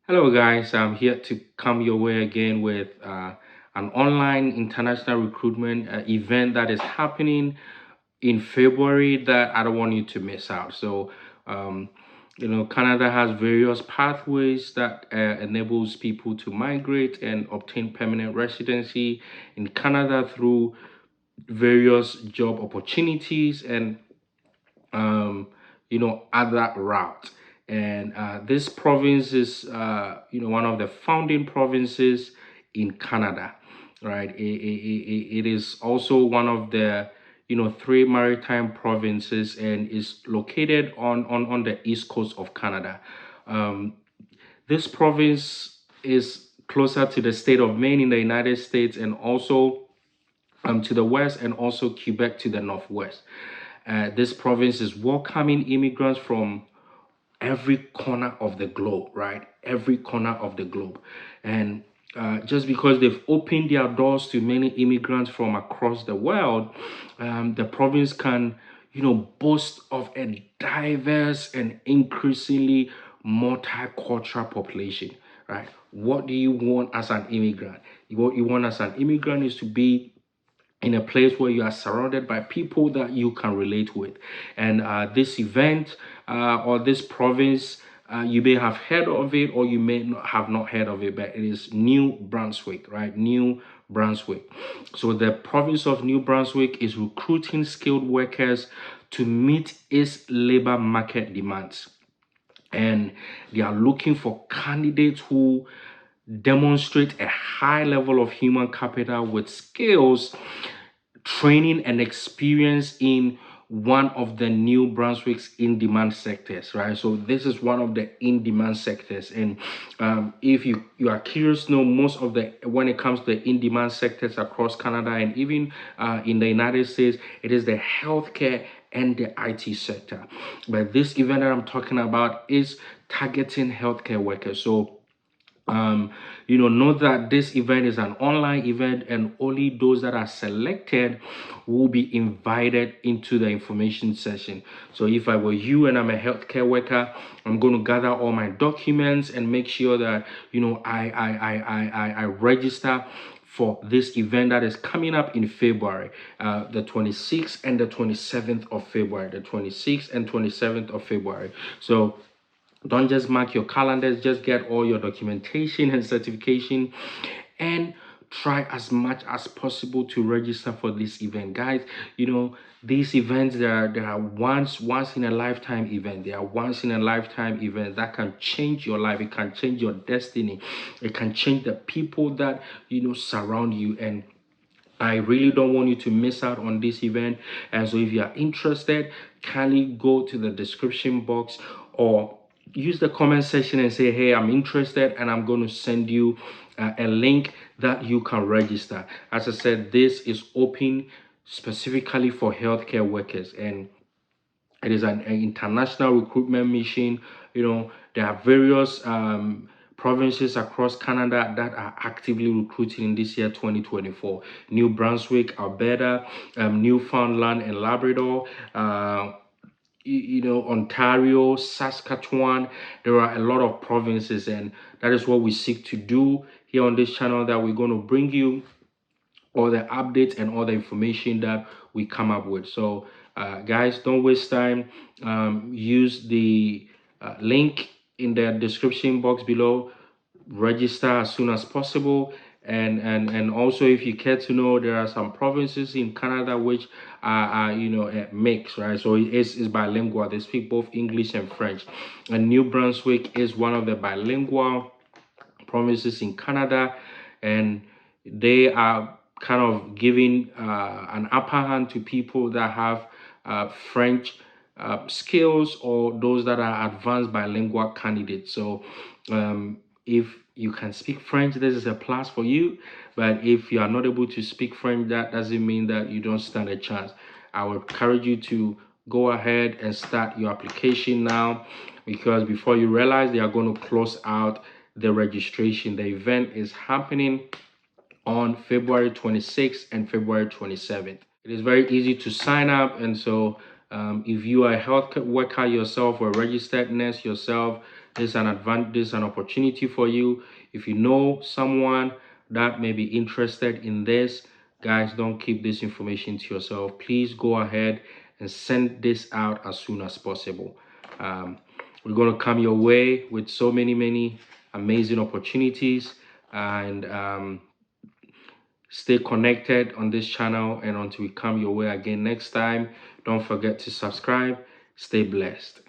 Hello, guys. I'm here to come your way again with an online international recruitment event that is happening in February that I don't want you to miss out. So, um, Canada has various pathways that enables people to migrate and obtain permanent residency in Canada through various job opportunities and other route. And this province is, one of the founding provinces in Canada, right? It is also one of the, three maritime provinces and is located on the east coast of Canada. Um, this province is closer to the state of Maine in the United States and also to the west and also Quebec to the northwest. This province is welcoming immigrants from every corner of the globe, right? Every corner of the globe. And just because they've opened their doors to many immigrants from across the world, the province can, boast of a diverse and increasingly multicultural population, right? What do you want as an immigrant? What you want as an immigrant is to be in a place where you are surrounded by people that you can relate with. And this event or this province, you may have heard of it or you may not have not heard of it, but it is New Brunswick, right? New Brunswick. So the province of New Brunswick is recruiting skilled workers to meet its labor market demands. And they are looking for candidates who demonstrate a high level of human capital with skills, training, and experience in one of the New Brunswick's in-demand sectors, right? So this is one of the in-demand sectors, and if you are curious, know most of the when it comes to the in-demand sectors across Canada and even in the United States, it is the healthcare and the IT sector. But this event that I'm talking about is targeting healthcare workers. So note that this event is an online event and only those that are selected will be invited into the information session. So if I were you and I'm a healthcare worker, I'm going to gather all my documents and make sure that I register for this event that is coming up in February, the 26th and the 27th of February, the 26th and 27th of February. So don't just mark your calendars, just get all your documentation and certification and try as much as possible to register for this event. Guys, these events, there are once in a lifetime event. They are once in a lifetime event that can change your life. It can change your destiny. It can change the people that surround you. And I really don't want you to miss out on this event. And so if you are interested, kindly go to the description box or use the comment section and say, hey, I'm interested, and I'm going to send you a link that you can register. As I said, this is open specifically for healthcare workers, and it is an international recruitment mission. There are various provinces across Canada that are actively recruiting in this year 2024. New Brunswick, Alberta, Newfoundland and Labrador, Ontario, Saskatchewan. There are a lot of provinces, and that is what we seek to do here on this channel, that we're going to bring you all the updates and all the information that we come up with. So guys, don't waste time. Use the link in the description box below. Register as soon as possible. And also, if you care to know, there are some provinces in Canada which are a mix, right? So it's bilingual. They speak both English and French. And New Brunswick is one of the bilingual provinces in Canada, and they are kind of giving an upper hand to people that have French skills or those that are advanced bilingual candidates. So if you can speak French, this is a plus for you. But if you are not able to speak French, that doesn't mean that you don't stand a chance. I would encourage you to go ahead and start your application now, because before you realize, they are going to close out the registration. The event is happening on February 26th and February 27th. It is very easy to sign up, and so if you are a health worker yourself or a registered nurse yourself, There's an advantage, there's an opportunity for you. If you know someone that may be interested in this, guys, don't keep this information to yourself. Please go ahead and send this out as soon as possible. We're going to come your way with so many amazing opportunities, and stay connected on this channel. And until we come your way again next time, don't forget to subscribe. Stay blessed.